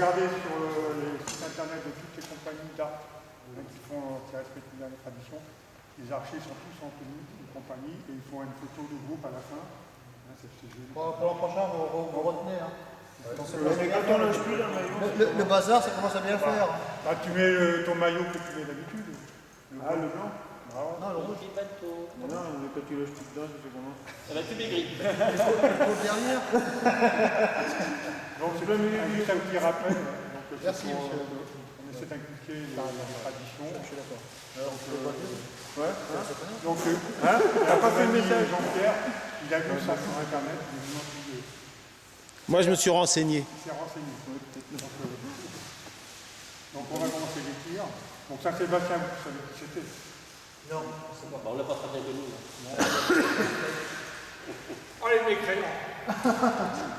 regardez sur les sites internet de toutes les compagnies d'art qui respectent bien les traditions, les archers sont tous en tenue de compagnie et ils font une photo de groupe à la fin. Pour l'an prochain, vous retenez. Hein. Le bazar, ça commence à bien faire. Bah, tu mets ton maillot que tu mets d'habitude. Le blanc. Non, le rouge. Non, mais quand tu lèches tout dedans, ça fait comment? Ça va tout maigrir. Pour dernière. Donc c'est juste un petit rappel. Donc, merci, monsieur. On essaie d'inculquer les traditions. Je suis d'accord. Ouais. Donc, il n'a pas fait le message. Jean-Pierre, il a vu ça sur Internet. Moi, je me suis renseigné. Il s'est renseigné. Donc, on va commencer l'écrire. Donc, Saint-Sébastien, vous savez qui c'était? Non, c'est pas. On l'a pas très bien connu. Allez, mes crayons.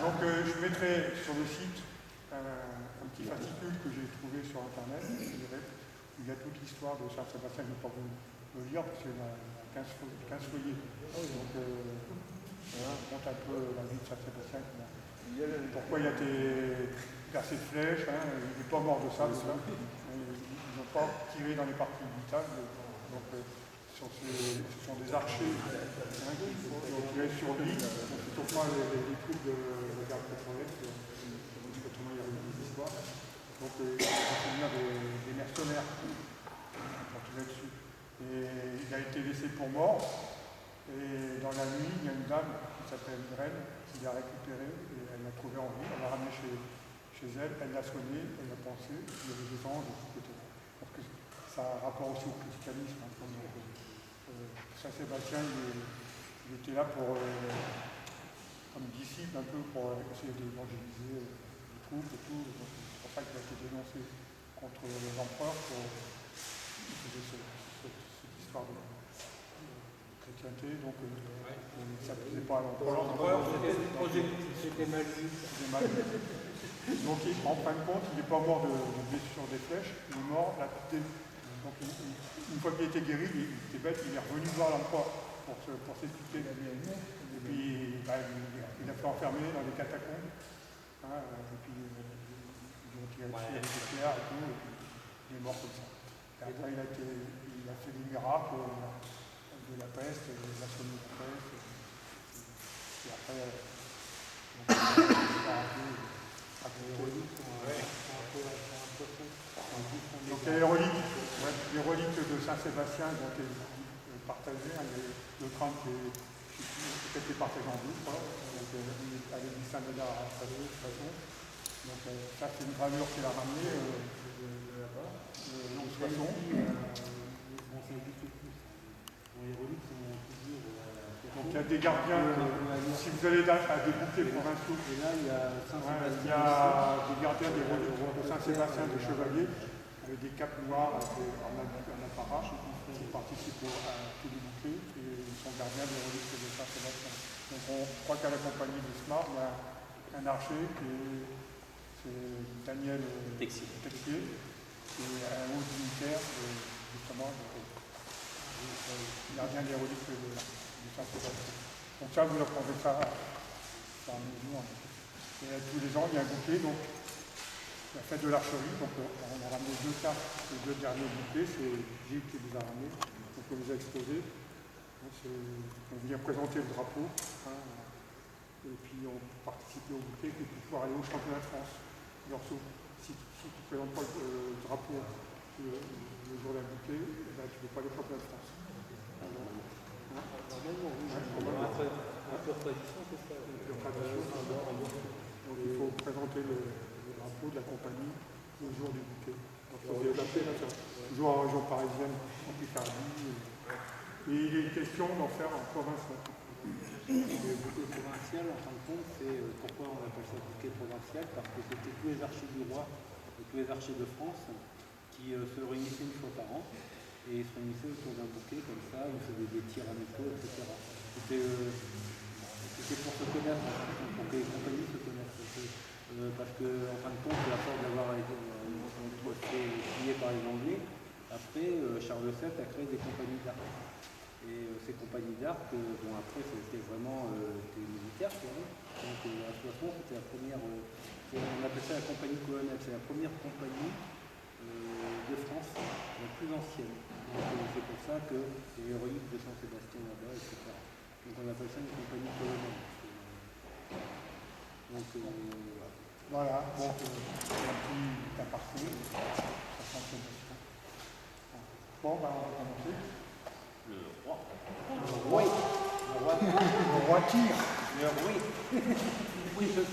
Donc, je mettrai sur le site un petit fascicule que j'ai trouvé sur Internet. Il y a toute l'histoire de Saint-Sébastien. Je ne vais pas vous le lire parce qu'il y a 15 feuillets. Donc, voilà, on compte un peu la vie de Saint-Sébastien. Pourquoi il a été percé de flèches, hein, il n'est pas mort de ça. Ils n'ont pas tiré dans les parties vitales. Donc, ce sont des archers qui ont tiré sur lui. Donc, plutôt pas les trucs de la garde pétrolière, autrement il y a une histoire. Donc, il y a des mercenaires qui ont tiré dessus. Et il a été laissé pour mort. Et dans la nuit, il y a une dame qui s'appelle Irène qui l'a récupéré et elle l'a trouvé en vie. Elle l'a ramené chez elle, elle l'a soigné, elle l'a pensé, il y avait des anges de ce côté-là. Parce que ça a rapport aussi au christianisme. Hein, Saint-Sébastien, il était là pour, comme disciple un peu, pour essayer d'évangéliser les troupes et tout. C'est pour ça qu'il a été dénoncé contre l'empereur pour cette histoire de chrétienté. Donc, ça ne plaisait pas à l'empereur. C'était mal vu. Donc, en fin de compte, il n'est pas mort de blessure des flèches, il est mort là. Donc, une fois qu'il était guéri, il était bête, il est revenu voir l'empereur pour s'expliquer. Et puis, il a fait enfermer dans les catacombes. Hein, et puis, ils ont tiré dessus avec des pierres et tout, et puis il est mort comme ça. Et après, il a fait des miracles de la peste, de la sommée de la peste. Et après, donc il y a les reliques de Saint-Sébastien qui ont été partagées. Le crâne qui a été partagé en deux, avec du Saint-Médard à installer de toute façon. Donc ça c'est une gravure qu'il a ramenée de Soissons. Donc il y a des gardiens, si vous allez à des bouquets provinciaux, il y a des gardiens des reliques de Saint-Sébastien, des chevaliers, avec des capes noires en apparat, qui participent à tous les bouquets et ils sont gardiens des reliques de Saint-Sébastien. Donc je crois qu'à la compagnie du SMAR, il y a un archer c'est Daniel Texier, et un haut dignitaire, justement, gardien des reliques de Saint-Sébastien. Donc ça, vous apprendrez ça parmi nous. Et tous les ans, il y a un bouquet, donc la fête de l'archerie. Donc on a ramené deux cartes, les deux derniers bouquets, c'est Gilles qui les a ramenés, donc on les a exposés. On vient présenter le drapeau, hein, et puis on participe au bouquet, et puis pouvoir aller au championnat de France. Si tu ne présentes pas le drapeau le jour d'un bouquet, tu ne peux pas aller au championnat de France. Donc il faut présenter le drapeau de la compagnie au jour du bouquet. Donc il faut développer toujours en région parisienne, en Picardie. Et il est question d'en faire en provincial. Le bouquet provincial, en fin de compte, c'est pourquoi on appelle ça bouquet provincial, parce que c'était tous les archers du roi et tous les archers de France qui se réunissaient une fois par an. Et ils se réunissaient autour d'un bouquet comme ça, ils faisaient des tirs amicaux, etc. C'était pour se connaître, pour que les compagnies se connaissent. Parce qu'en fin de compte, à force d'avoir été pillé par les Anglais, après Charles VII a créé des compagnies d'arc. Et ces compagnies d'arc, bon après c'était vraiment était militaire, tu vois. Donc la Soissons, c'était la première, on appelle ça la compagnie coloniale, c'est la première compagnie de France, la plus ancienne. Donc c'est pour ça que les héroïques de Saint-Sébastien là-bas, etc. Donc on appelle ça une compagnie coloniale. Donc Voilà, bon, c'est un petit aparté. Ça sent que c'est bon. Bon, ben, on va commencer. Le roi. oui, Le roi tire. oui, oui, je sais.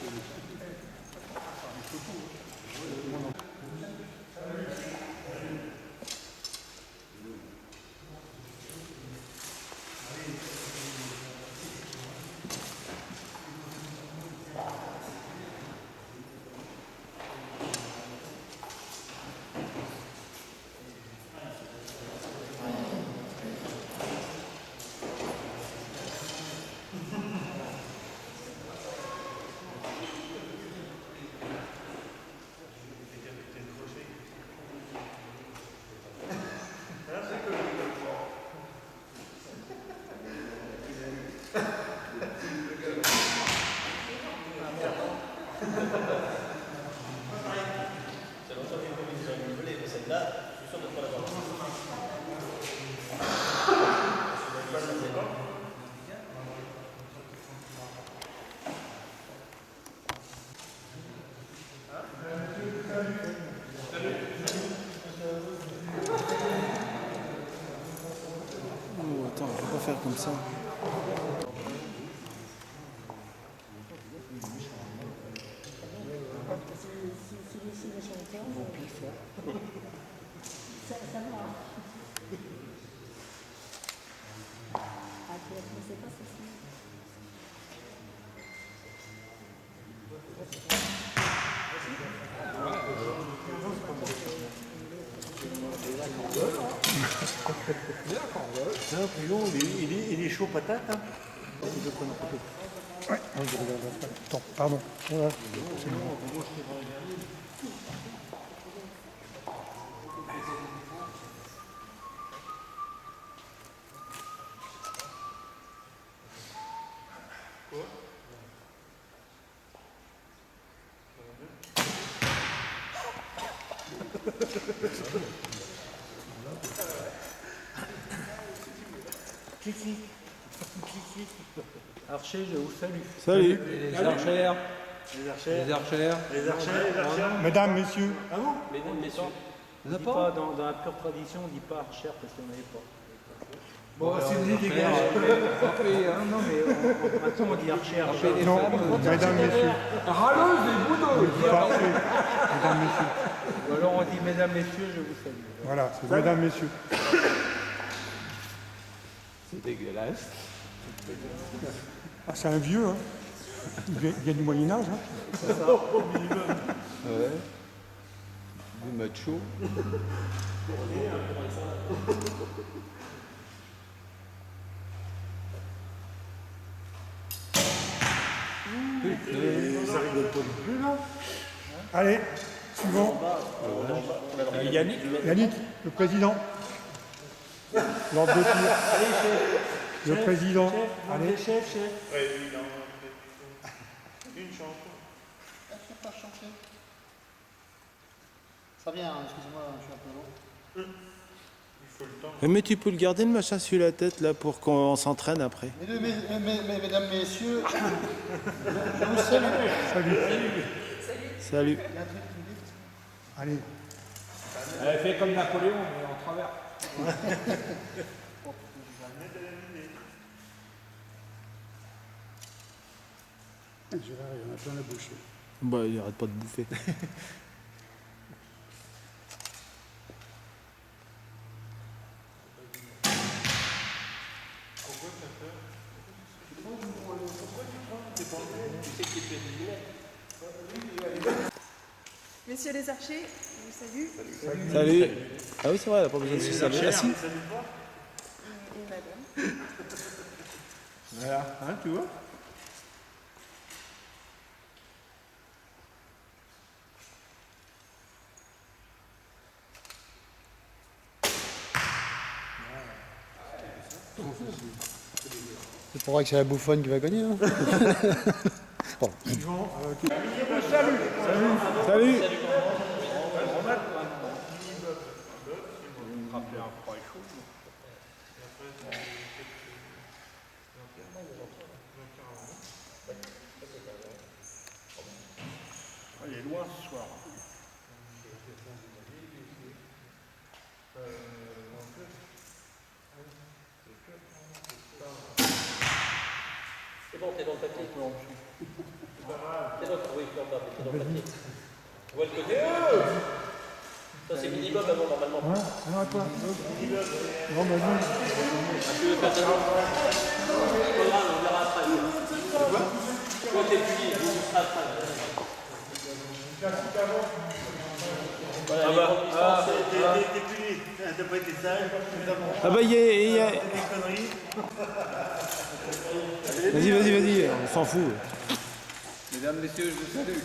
C'est longtemps que les ont renouvelé, mais celle-là, je suis sûr de ne pas l'avoir. Oh, attends, je vais pas faire comme ça. Ça va. Ah, tu la connaissais pas, celle-ci? Il est chaud patate. Hein. Ouais, je regarde après. Attends, pardon. Voilà. C'est bon. Archer, je vous salue. Salut. Les archères. Les archers. Les archères. Les archers. Mesdames, messieurs, Mesdames, messieurs, On dit pas, dans la pure tradition, on ne dit pas archère parce qu'on n'avait pas. Bon, c'est une idée dégage. Non, mais maintenant on dit archère. non, mesdames, messieurs. Râleuse et boudeux. Parfait. Mesdames, messieurs. Ou alors on dit mesdames, messieurs, je vous salue. Voilà, c'est mesdames, messieurs. C'est dégueulasse. Ah, c'est un vieux, hein. Il vient du Moyen-Âge, hein. Ouais. Du macho. Ça rigole pas non plus, là. Allez, suivant. Yannick. Yannick, le président. L'ordre de tir. Allez, chef. Le président. Allez. Chef. Une chanson. Pas chanter. Ça vient, hein, excusez-moi, je suis un peu long. Il faut le temps. Mais tu peux le garder le machin sur la tête là pour qu'on s'entraîne après. Mesdames, messieurs, je vous salue. Salut. Salut. Il y a un truc qui me dit. Allez. Elle fait comme Napoléon, mais en travers. Gérard, il y en a plein la bouche. Bah, il arrête pas de bouffer. Messieurs les archers, je vous salue. Salut. Ah oui, c'est vrai, elle a pas besoin de se saluer. Ah si. Et madame. Voilà, hein, tu vois. C'est pour vrai que c'est la bouffonne qui va gagner. Hein. Salut. Il est loin ce soir. C'est bon, t'es dans le papier. T'es dans oui, t'es dans le papier. Tu vois le côté ça c'est minimum avant normalement. Ouais, alors toi. Non, mais non. Tu veux faire ça? Pas grave, on verra après. Toi t'es puni, on verra après. Voilà, les grandes distances, T'es puni, t'as pas été sage, Ah bah il y a... des conneries. Vas-y, on s'en fout. Mesdames, messieurs, je vous salue.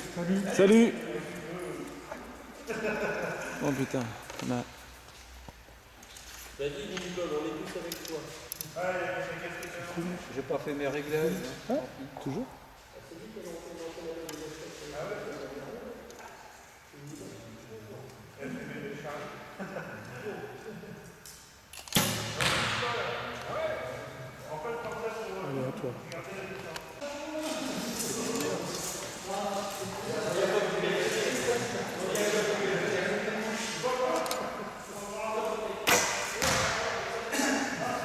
Salut. Oh putain. Bah. vas-y, minimum, on est tous avec toi. J'ai pas fait mes réglages. Toujours. Allez, à toi.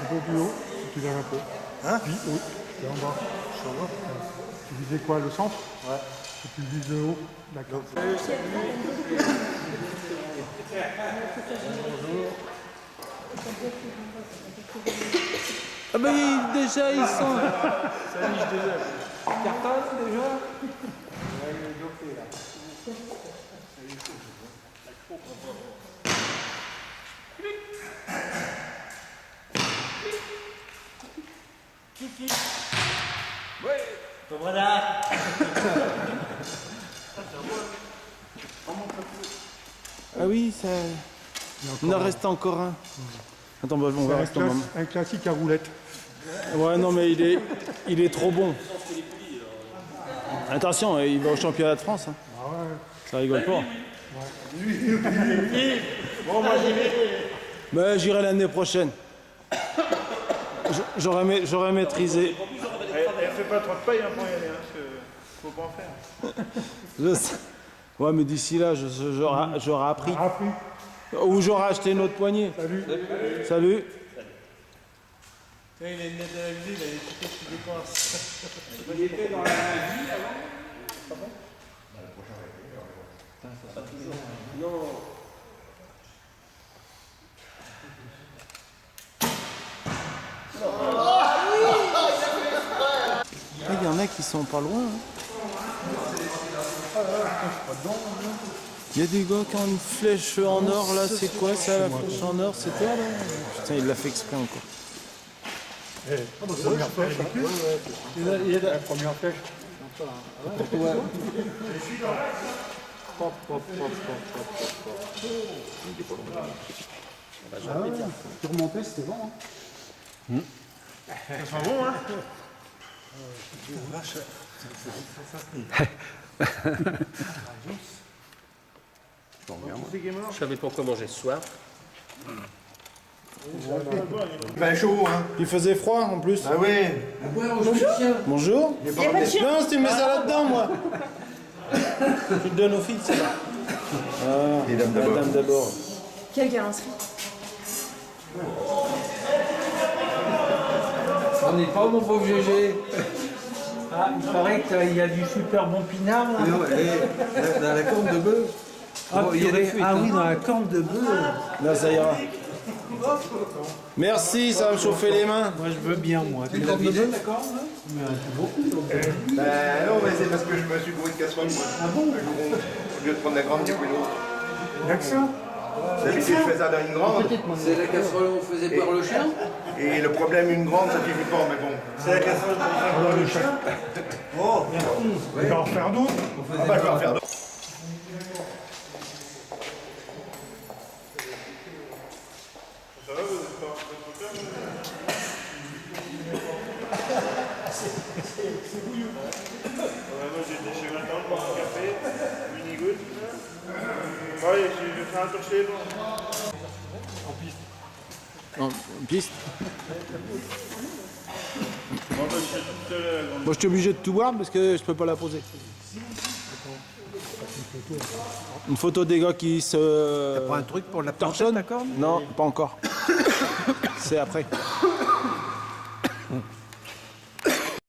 Un peu plus haut, si tu viens un peu. Hein? Oui, oui, c'est en bas. Tu visais quoi, le centre? Ouais. Et tu vises le haut. D'accord. Ah bah déjà ils sont... Carton déjà. Voilà. Ah oui, ça... Il en reste encore un. Attends, bah, on va rester un moment. Un classique à roulette. Ouais, non, mais il est trop bon. Attention, il va au championnat de France. Hein. Ah ouais. Ça rigole pas. Bon, moi j'y vais. Mais j'irai l'année prochaine. J'aurais maîtrisé. Elle fait pas trop de paille hein, pour y aller, hein, parce que faut pas en faire. Je sais. Ouais, mais d'ici là, j'aurai appris. Ah, pris. Ou j'aurai acheté une autre poignée. Salut. Salut. Il est né de la ville, il a des tickets qui dépassent. Il était dans la vie avant. Il y en a qui sont pas loin. Hein. Il y a des gars qui ont une flèche en or là, c'est quoi ça la flèche en or? C'est toi là? Putain, il l'a fait exprès encore. La première flèche. Il y a la première flèche. Tu remontais, c'était bon. Hein. Ça sent bon, hein? Je savais pas quoi manger ce soir. Ben chaud, hein? Il faisait froid en plus. Ah oui. Bonjour. Non, tu mets ça là-dedans, moi. Tu te donnes aux filles, c'est ça. Ah, Les dames la d'abord. dame d'abord. Quelle galanterie. On n'est pas mon pauvre GG. Ah, il paraît qu'il y a du super bon pinard là. Dans la corne de bœuf. Ah, oui, dans la corne de bœuf. Là, ça ira. Merci, ça va me chauffer les mains. Moi je veux bien, moi. Tu l'as vidé la corne là? Ben non, mais c'est parce que je me suis gouré de casserole, moi. Ah bon? Au lieu de prendre la grande, j'ai pris l'autre. L'accent. D'habitude, je fais ça dans une grande. C'est la casserole où on faisait peur le chien? Et le problème, une grande, ça suffit pas, mais bon. C'est la casserole pour faire peur le chien. Oh! Il va en faire d'autres. Ah bah, je vais en faire d'autres. Ça va, vous êtes pas En piste. Bon, je suis obligé de tout boire parce que je peux pas la poser. Une photo des gars qui se... T'as pas un truc pour la torchonnent. d'accord? Non, pas encore. C'est après.